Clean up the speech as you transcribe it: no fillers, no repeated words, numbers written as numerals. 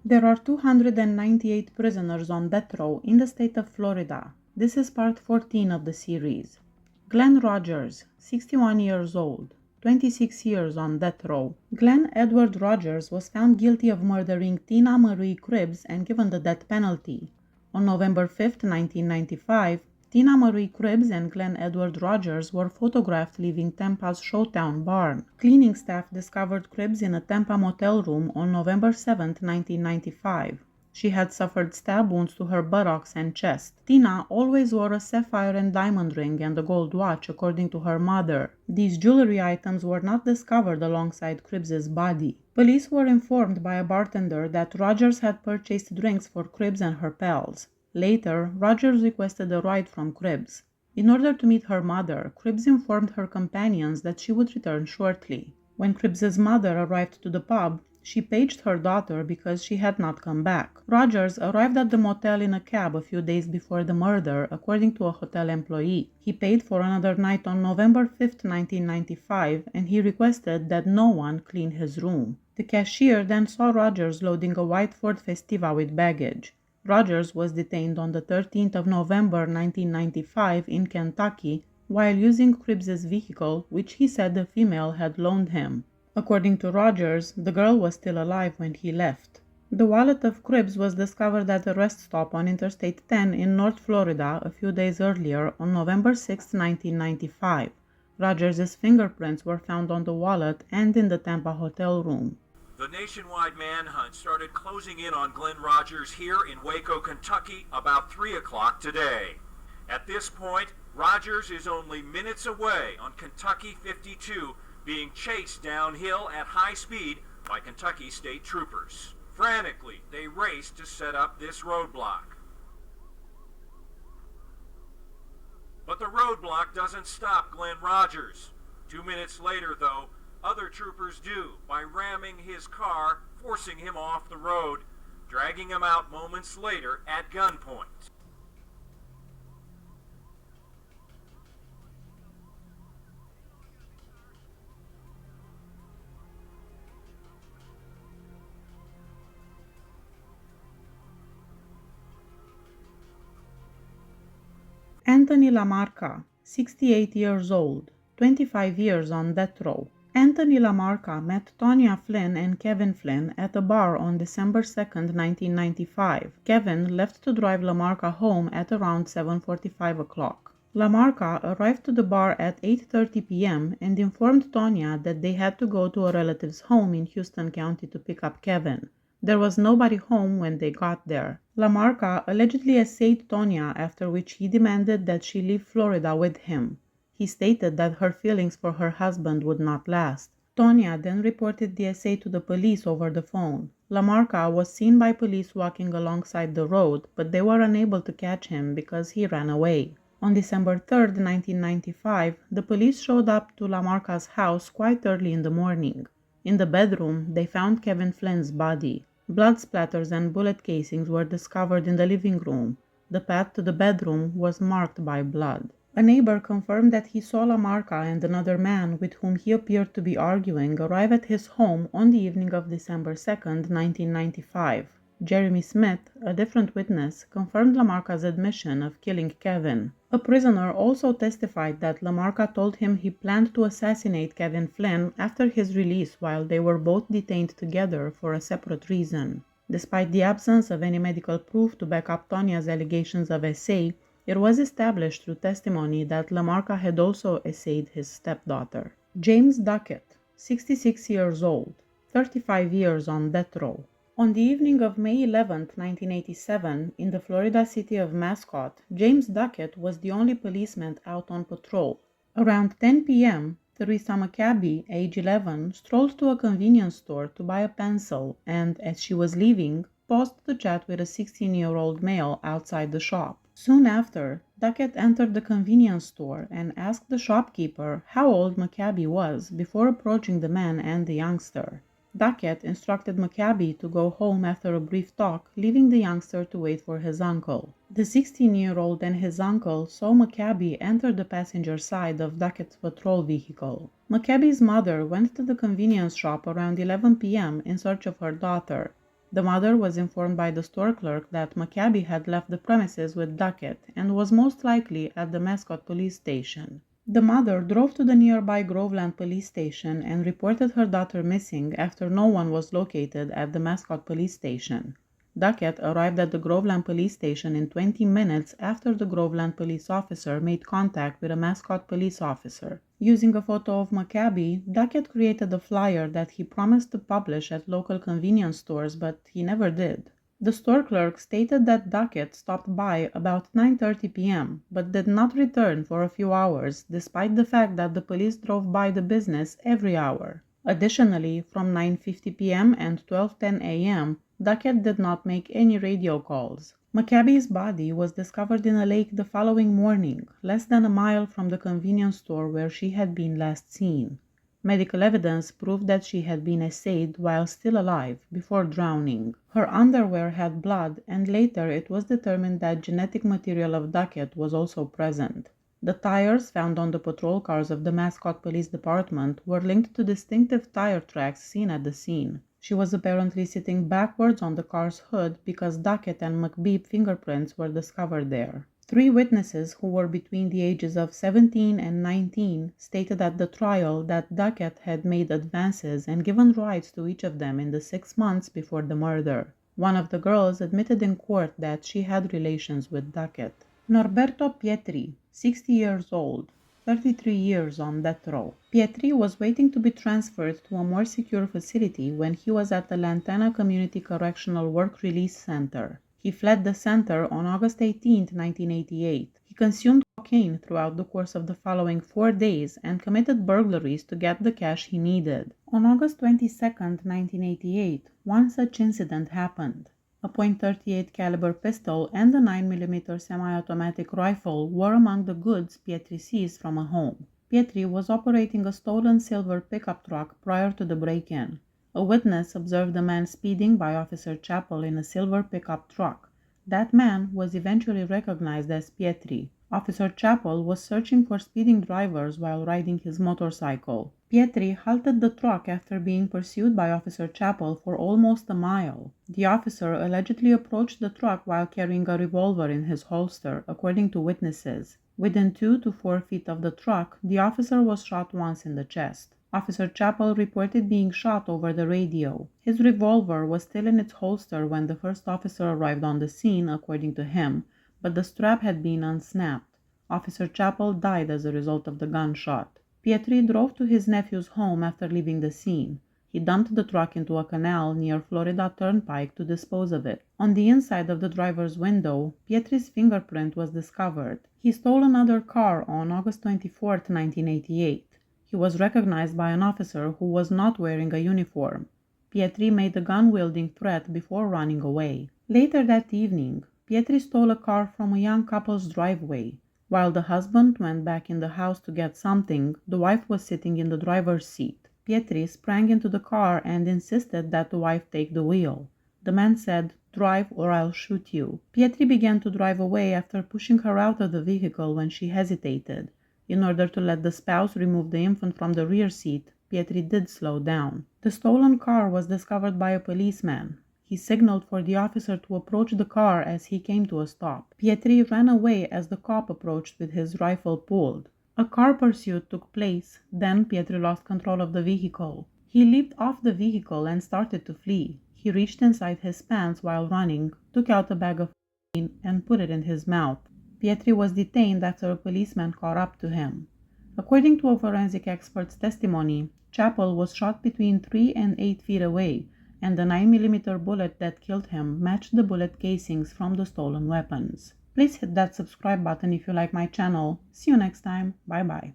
There are 298 prisoners on death row in the state of Florida. This is part 14 of the series. Glenn Rogers, 61 years old, 26 years on death row. Glenn Edward Rogers was found guilty of murdering Tina Marie Cribbs and given the death penalty. On November 5, 1995, Tina Marie Cribbs and Glenn Edward Rogers were photographed leaving Tampa's Showtown barn. Cleaning staff discovered Cribbs in a Tampa motel room on November 7, 1995. She had suffered stab wounds to her buttocks and chest. Tina always wore a sapphire and diamond ring and a gold watch, according to her mother. These jewelry items were not discovered alongside Cribbs's body. Police were informed by a bartender that Rogers had purchased drinks for Cribbs and her pals. Later, Rogers requested a ride from Cribbs. In order to meet her mother, Cribbs informed her companions that she would return shortly. When Cribbs's mother arrived to the pub, she paged her daughter because she had not come back. Rogers arrived at the motel in a cab a few days before the murder, according to a hotel employee. He paid for another night on November 5, 1995, and he requested that no one clean his room. The cashier then saw Rogers loading a white Ford Festiva with baggage. Rogers was detained on the 13th of November 1995 in Kentucky while using Cribbs's vehicle, which he said the female had loaned him. According to Rogers, the girl was still alive when he left. The wallet of Cribbs was discovered at a rest stop on Interstate 10 in North Florida a few days earlier on November 6, 1995. Rogers' fingerprints were found on the wallet and in the Tampa hotel room. The nationwide manhunt started closing in on Glenn Rogers here in Waco, Kentucky about 3 o'clock today. At this point, Rogers is only minutes away on Kentucky 52, being chased downhill at high speed by Kentucky state troopers. Frantically, they race to set up this roadblock. But the roadblock doesn't stop Glenn Rogers. 2 minutes later, though, other troopers do by ramming his car, forcing him off the road, dragging him out moments later at gunpoint. Anthony Lamarca, 68 years old, 25 years on death row. Anthony Lamarca met Tonya Flynn and Kevin Flynn at a bar on December 2, 1995. Kevin left to drive Lamarca home at around 7:45 o'clock. Lamarca arrived to the bar at 8:30 p.m. and informed Tonya that they had to go to a relative's home in Houston County to pick up Kevin. There was nobody home when they got there. Lamarca allegedly essayed Tonya, after which he demanded that she leave Florida with him. He stated that her feelings for her husband would not last. Tonya then reported the essay to the police over the phone. Lamarca was seen by police walking alongside the road, but they were unable to catch him because he ran away. On December 3, 1995, the police showed up to Lamarca's house quite early in the morning. In the bedroom, they found Kevin Flynn's body. Blood splatters and bullet casings were discovered in the living room. The path to the bedroom was marked by blood. A neighbor confirmed that he saw Lamarca and another man with whom he appeared to be arguing arrive at his home on the evening of December 2, 1995. Jeremy Smith, a different witness, confirmed Lamarca's admission of killing Kevin. A prisoner also testified that Lamarca told him he planned to assassinate Kevin Flynn after his release while they were both detained together for a separate reason. Despite the absence of any medical proof to back up Tonya's allegations of essay, it was established through testimony that Lamarca had also essayed his stepdaughter. James Duckett, 66 years old, 35 years on death row. On the evening of May 11, 1987, in the Florida city of Mascot, James Duckett was the only policeman out on patrol. Around 10 p.m., Teresa McCabe, age 11, strolled to a convenience store to buy a pencil and, as she was leaving, paused to chat with a 16-year-old male outside the shop. Soon after, Duckett entered the convenience store and asked the shopkeeper how old McCabe was before approaching the man and the youngster. Duckett instructed McCabe to go home after a brief talk, leaving the youngster to wait for his uncle. The 16-year-old and his uncle saw McCabe enter the passenger side of Duckett's patrol vehicle. McCabe's mother went to the convenience shop around 11 p.m. in search of her daughter. The mother was informed by the store clerk that Maccabi had left the premises with Duckett and was most likely at the Mascot police station. The mother drove to the nearby Groveland police station and reported her daughter missing after no one was located at the Mascot police station. Duckett arrived at the Groveland police station in 20 minutes after the Groveland police officer made contact with a Mascot police officer. Using a photo of Maccabi, Duckett created a flyer that he promised to publish at local convenience stores, but he never did. The store clerk stated that Duckett stopped by about 9:30 p.m., but did not return for a few hours, despite the fact that the police drove by the business every hour. Additionally, from 9:50 p.m. and 12:10 a.m., Duckett did not make any radio calls. Maccabi's body was discovered in a lake the following morning, less than a mile from the convenience store where she had been last seen. Medical evidence proved that she had been essayed while still alive, before drowning. Her underwear had blood, and later it was determined that genetic material of Duckett was also present. The tires found on the patrol cars of the Mascot Police Department were linked to distinctive tire tracks seen at the scene. She was apparently sitting backwards on the car's hood because Duckett and McBeeb fingerprints were discovered there. 3 witnesses who were between the ages of 17 and 19 stated at the trial that Duckett had made advances and given rides to each of them in the 6 months before the murder. One of the girls admitted in court that she had relations with Duckett. Norberto Pietri, 60 years old, 33 years on death row. Pietri was waiting to be transferred to a more secure facility when he was at the Lantana Community Correctional Work Release Center. He fled the center on August 18, 1988. He consumed cocaine throughout the course of the following 4 days and committed burglaries to get the cash he needed. On August 22, 1988, one such incident happened. A .38 caliber pistol and a 9mm semi-automatic rifle were among the goods Pietri seized from a home. Pietri was operating a stolen silver pickup truck prior to the break-in. A witness observed a man speeding by Officer Chappell in a silver pickup truck. That man was eventually recognized as Pietri. Officer Chappell was searching for speeding drivers while riding his motorcycle. Pietri halted the truck after being pursued by Officer Chappell for almost a mile. The officer allegedly approached the truck while carrying a revolver in his holster, according to witnesses. Within 2 to 4 feet of the truck, the officer was shot once in the chest. Officer Chappell reported being shot over the radio. His revolver was still in its holster when the first officer arrived on the scene, according to him, but the strap had been unsnapped. Officer Chappell died as a result of the gunshot. Pietri drove to his nephew's home after leaving the scene. He dumped the truck into a canal near Florida Turnpike to dispose of it. On the inside of the driver's window, Pietri's fingerprint was discovered. He stole another car on August 24, 1988. He was recognized by an officer who was not wearing a uniform. Pietri made a gun-wielding threat before running away. Later that evening, Pietri stole a car from a young couple's driveway. While the husband went back in the house to get something, the wife was sitting in the driver's seat. Pietri sprang into the car and insisted that the wife take the wheel. The man said, "Drive or I'll shoot you." Pietri began to drive away after pushing her out of the vehicle when she hesitated. In order to let the spouse remove the infant from the rear seat, Pietri did slow down. The stolen car was discovered by a policeman. He signaled for the officer to approach the car as he came to a stop. Pietri ran away as the cop approached with his rifle pulled. A car pursuit took place, then Pietri lost control of the vehicle. He leaped off the vehicle and started to flee. He reached inside his pants while running, took out a bag of cocaine, and put it in his mouth. Pietri was detained after a policeman caught up to him. According to a forensic expert's testimony, Chappell was shot between 3 and 8 feet away, and the 9mm bullet that killed him matched the bullet casings from the stolen weapons. Please hit that subscribe button if you like my channel. See you next time. Bye bye.